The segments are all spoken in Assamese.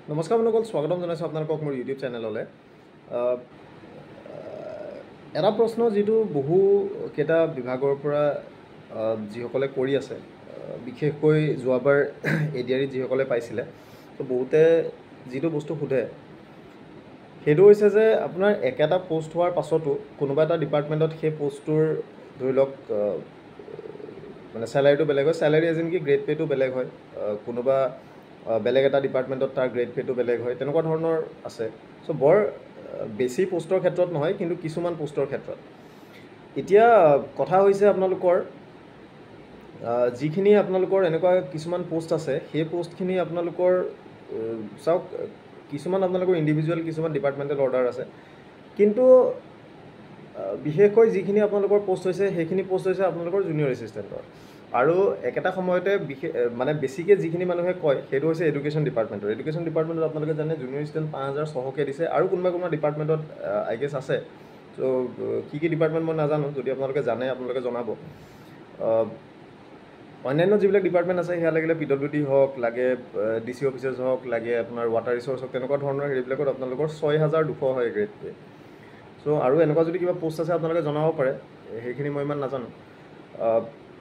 নমস্কাৰ বন্ধুসকল, স্বাগতম জনাইছোঁ আপোনালোকক মোৰ ইউটিউব চেনেললৈ। এটা প্ৰশ্ন যিটো বহুকেইটা বিভাগৰ পৰা যিসকলে কৰি আছে, বিশেষকৈ যোৱাবাৰ এডিআৰিত যিসকলে পাইছিলে, তো বহুতে যিটো বস্তু সোধে সেইটো হৈছে যে আপোনাৰ একেটা পোষ্ট হোৱাৰ পাছতো কোনোবা এটা ডিপাৰ্টমেণ্টত সেই পোষ্টটোৰ ধৰি লওক মানে চেলাৰীটো বেলেগ হয়, চেলাৰী এজ ইন কি গ্ৰেড পে'টো বেলেগ হয়, কোনোবা বেলেগ এটা ডিপাৰ্টমেণ্টত তাৰ গ্ৰেড পে'টো বেলেগ হয়, তেনেকুৱা ধৰণৰ আছে। চ' বৰ বেছি পোষ্টৰ ক্ষেত্ৰত নহয়, কিন্তু কিছুমান পোষ্টৰ ক্ষেত্ৰত। এতিয়া কথা হৈছে আপোনালোকৰ যিখিনি আপোনালোকৰ এনেকুৱা কিছুমান পোষ্ট আছে, সেই পোষ্টখিনি আপোনালোকৰ চাওক, কিছুমান আপোনালোকৰ ইণ্ডিভিজুৱেল, কিছুমান ডিপাৰ্টমেণ্টেল অৰ্ডাৰ আছে, কিন্তু বিশেষকৈ যিখিনি আপোনালোকৰ পোষ্ট হৈছে সেইখিনি পোষ্ট হৈছে আপোনালোকৰ জুনিয়ৰ এছিষ্টেণ্টৰ। আৰু একেটা সময়তে মানে বেছিকৈ যিখিনি মানুহে কয় সেইটো হৈছে এডুকেশ্যন ডিপাৰ্টমেণ্টৰ। এডুকেশ্যন ডিপাৰ্টমেণ্টত আপোনালোকে জানে জুনিয়ৰ এছিষ্টেণ্ট 5,600কৈ দিছে, আৰু কোনোবা ডিপাৰ্টমেণ্টত আই গেছ আছে। চ' কি ডিপাৰ্টমেণ্ট মই নাজানো, যদি আপোনালোকে জানে আপোনালোকে জনাব। অন্যান্য যিবিলাক ডিপাৰ্টমেণ্ট আছে সেয়া লাগিলে PWD হওক, লাগে DC অফিচাৰ্ছ হওক, লাগে আপোনাৰ ৱাটাৰ ৰিচোৰ্চ হওক, তেনেকুৱা ধৰণৰ হেৰিবিলাকত আপোনালোকৰ 6,200 হয় গ্ৰেড পে'। চ' আৰু এনেকুৱা যদি কিবা পোষ্ট আছে আপোনালোকে জনাব পাৰে, সেইখিনি মই ইমান নাজানো।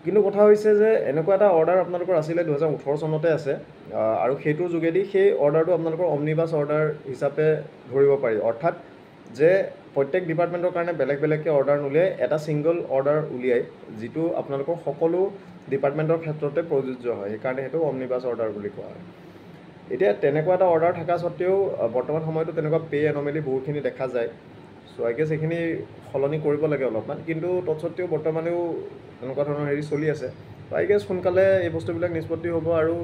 কিন্তু কথা হৈছে যে এনেকুৱা এটা অৰ্ডাৰ আপোনালোকৰ আছিলে 2018 চনতে আছে, আৰু সেইটোৰ যোগেদি সেই অৰ্ডাৰটো আপোনালোকৰ অমনিবাছ অৰ্ডাৰ হিচাপে ধৰিব পাৰি। অৰ্থাৎ যে প্ৰত্যেক ডিপাৰ্টমেণ্টৰ কাৰণে বেলেগ বেলেগকৈ অৰ্ডাৰ নোলিয়াই এটা ছিংগল অৰ্ডাৰ উলিয়াই, যিটো আপোনালোকৰ সকলো ডিপাৰ্টমেণ্টৰ ক্ষেত্ৰতে প্ৰযোজ্য হয়, সেইকাৰণে সেইটো অমনিবাছ অৰ্ডাৰ বুলি কোৱা হয়। এতিয়া তেনেকুৱা এটা অৰ্ডাৰ থকা স্বত্তেও বৰ্তমান সময়তো তেনেকুৱা পে' এনমেলি বহুতখিনি দেখা যায়। চ' আই গেছ সেইখিনি সলনি কৰিব লাগে অলপমান, কিন্তু তৎসত্ত্বেও বৰ্তমানেও তেনেকুৱা ধৰণৰ হেৰি চলি আছে। চ' আই গেছ সোনকালে এই বস্তুবিলাক নিষ্পত্তি হ'ব, আৰু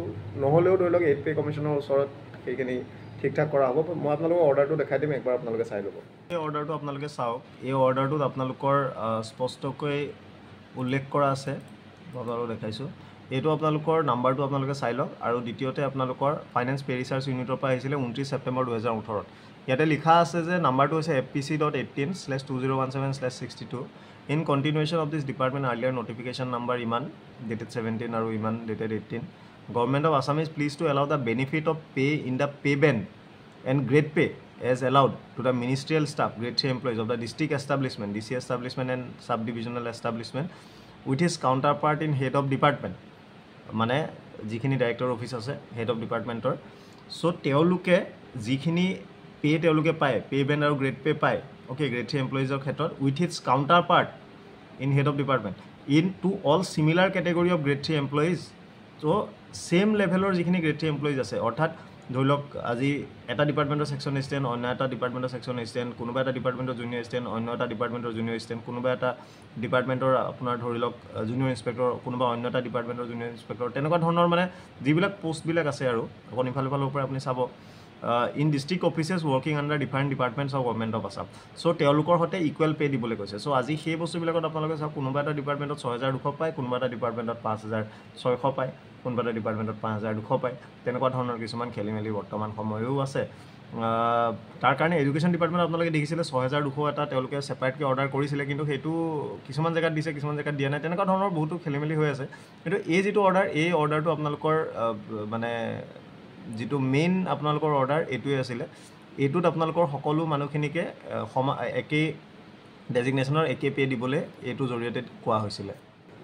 নহ'লেও ধৰি লওক 8 পে' কমিশ্যনৰ ওচৰত সেইখিনি ঠিক ঠাক কৰা হ'ব। মই আপোনালোকক অৰ্ডাৰটো দেখাই দিম, একবাৰ আপোনালোকে চাই ল'ব। এই অৰ্ডাৰটো আপোনালোকে চাওক। এই অৰ্ডাৰটোত আপোনালোকৰ স্পষ্টকৈ উল্লেখ কৰা আছে, মই আপোনালোকক দেখাইছোঁ। এইটো আপোনালোকৰ নাম্বাৰটো আপোনালোকে চাই লওক। আৰু দ্বিতীয়তে আপোনালোকৰ ফাইনেন্স পে' ৰিচাৰ্চ ইউনিটৰ পৰা আহিছিলে 29 ছেপ্টেম্বৰ 2018। ইয়াতে লিখা আছে যে নাম্বাৰটো হৈছে FPC.18/2017/62। In continuation of this department earlier notification number ইমান ডেটেড 17 আৰু ইমান dated 18। Government of Assam is pleased to allow the benefit of pay' in the pay' band and grade pay as allowed to the ministerial staff, grade 3 employees of the district establishment, DC establishment and subdivisional establishment with his counterpart in head of department, মানে যিখিনি ডাইৰেক্টৰ অফিচ আছে হেড অফ ডিপাৰ্টমেণ্টৰ। চ' তেওঁলোকে যিখিনি পে' তেওঁলোকে পায়, পে' বেণ্ড আৰু গ্ৰেড পে' পায়, অ'কে, গ্ৰেড 3 এমপ্লয়িজৰ ক্ষেত্ৰত with its counterpart in head of department in to all similar category of grade 3 এমপ্লয়িজ। চ' ছেম লেভেলৰ যিখিনি গ্ৰেড 3 এমপ্লয়িজ আছে, অৰ্থাৎ ধৰি লওক আজি এটা ডিপাৰ্টমেণ্টৰ ছেকশ্যন এছিষ্টেণ্ট, অন্য এটা ডিপাৰ্টমেণ্টৰ ছেকশ্যন এছিষ্টেণ্ট, কোনোবা এটা ডিপাৰ্টমেণ্টৰ জুনিয়ৰ এছিষ্টেণ্ট, অন্য এটা ডিপাৰ্টমেণ্টৰ জুনিয়ৰ এছিষ্টেণ্ট, কোনোবা এটা ডিপাৰ্টমেণ্টৰ আপোনাৰ ধৰি লওক জুনিয়ৰ ইনস্পেক্টৰ, কোনোবা অন্য এটা ডিপাৰ্টমেণ্টৰ জুনিয়ৰ ইনস্পেক্টৰ, তেনেকুৱা ধৰণৰ মানে যিবিলাক পোষ্টবিলাক আছে আৰু অকণ ইফালৰ পৰা আপুনি চাব, in district offices working under different departments of government of Assam. So' তেওঁলোকৰ সৈতে ইকুৱেল পে' দিবলৈ কৈছে। চ' আজি সেই বস্তুবিলাকত আপোনালোকে চাওক, কোনোবা এটা ডিপাৰ্টমেণ্টত 6,200 পায়, কোনোবা এটা ডিপাৰ্টমেণ্টত 5,600 পায়, কোনোবা এটা ডিপাৰ্টমেণ্টত 5,200 পায়, তেনেকুৱা ধৰণৰ কিছুমান খেলি মেলি বৰ্তমান সময়ো আছে। তাৰ কাৰণে এডুকেশ্যন ডিপাৰ্টমেণ্ট আপোনালোকে দেখিছিলে 6,200 এটা তেওঁলোকে ছেপাৰেটকৈ অৰ্ডাৰ কৰিছিলে, কিন্তু সেইটো কিছুমান জেগাত দিছে, কিছুমান জেগাত দিয়া নাই, তেনেকুৱা ধৰণৰ বহুতো খেলি মেলি হৈ আছে। কিন্তু এই যিটো অৰ্ডাৰ, এই অৰ্ডাৰটো আপোনালোকৰ মানে যিটো মেইন আপোনালোকৰ অৰ্ডাৰ এইটোৱে আছিলে। এইটোত আপোনালোকৰ সকলো মানুহখিনিকে একেই ডেজিগনেশ্যনৰ একে পে' দিবলৈ এইটোৰ জৰিয়তে কোৱা হৈছিলে।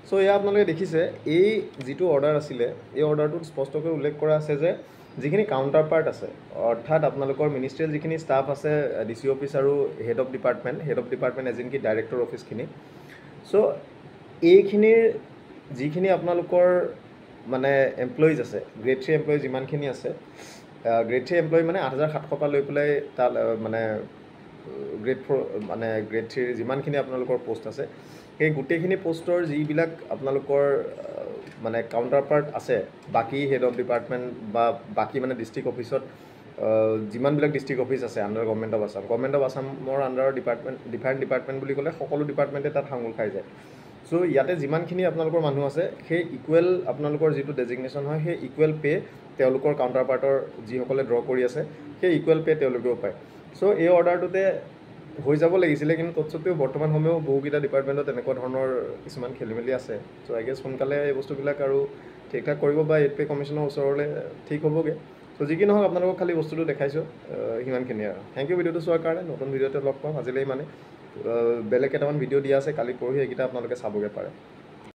চ' এয়া আপোনালোকে দেখিছে, এই যিটো অৰ্ডাৰ আছিলে, এই অৰ্ডাৰটোত স্পষ্টকৈ উল্লেখ কৰা আছে যে যিখিনি কাউণ্টাৰ পাৰ্ট আছে, অৰ্থাৎ আপোনালোকৰ মিনিষ্ট্ৰিয়েল যিখিনি ষ্টাফ আছে, DC অফিচ আৰু head of department as in কি ডাইৰেক্টৰ অফিচখিনি। চ' এইখিনিৰ যিখিনি আপোনালোকৰ মানে এমপ্লয়িজ আছে, গ্ৰেড 3 এমপ্লয়িজ যিমানখিনি আছে, গ্ৰেড 3 এমপ্লয়ি মানে 8,700 পৰা লৈ পেলাই তাত মানে গ্ৰেড 4 মানে গ্ৰেড 3 যিমানখিনি আপোনালোকৰ পোষ্ট আছে, সেই গোটেইখিনি পোষ্টৰ যিবিলাক আপোনালোকৰ মানে কাউণ্টাৰ পাৰ্ট আছে, বাকী হেড অফ ডিপাৰ্টমেণ্ট বা বাকী মানে ডিষ্ট্ৰিক্ট অফিচত যিমানবিলাক ডিষ্ট্ৰিক্ট অফিচ আছে আণ্ডাৰ গভৰ্ণমেণ্ট অফ আছামৰ আণ্ডাৰৰ ডিফাৰেণ্ট ডিপাৰ্টমেণ্ট বুলি ক'লে সকলো ডিপাৰ্টমেণ্টে তাত সাঙুৰ খাই যায়। চ' ইয়াতে যিমানখিনি আপোনালোকৰ মানুহ আছে, সেই ইকুৱেল আপোনালোকৰ যিটো ডেজিগনেশ্যন হয়, সেই ইকুৱেল পে' তেওঁলোকৰ কাউণ্টাৰ পাৰ্টৰ যিসকলে ড্ৰ কৰি আছে, সেই ইকুৱেল পে' তেওঁলোকেও পায়। চ' এই অৰ্ডাৰটোতে হৈ যাব লাগিছিলে, কিন্তু তৎসত্ত্বেও বৰ্তমান সময়ও বহুকেইটা ডিপাৰ্টমেণ্টত তেনেকুৱা ধৰণৰ কিছুমান খেলি মেলি আছে। চ' আই গেছ সোনকালে এই বস্তুবিলাক আৰু ঠিক ঠাক কৰিব, বা 8 পে' কমিশ্যনৰ ওচৰলৈ ঠিক হ'বগৈ। তো যি কি নহওক আপোনালোকক খালি বস্তুটো দেখাইছোঁ সিমানখিনিয়ে আৰু থেংক ইউ ভিডিঅ'টো চোৱাৰ কাৰণে নতুন ভিডিঅ'তে লগ পাম আজিলৈ মানে বেলেগ কেইটামান ভিডিঅ' দিয়া আছে কালি পৰহি এইকেইটা আপোনালোকে চাবগৈ পাৰে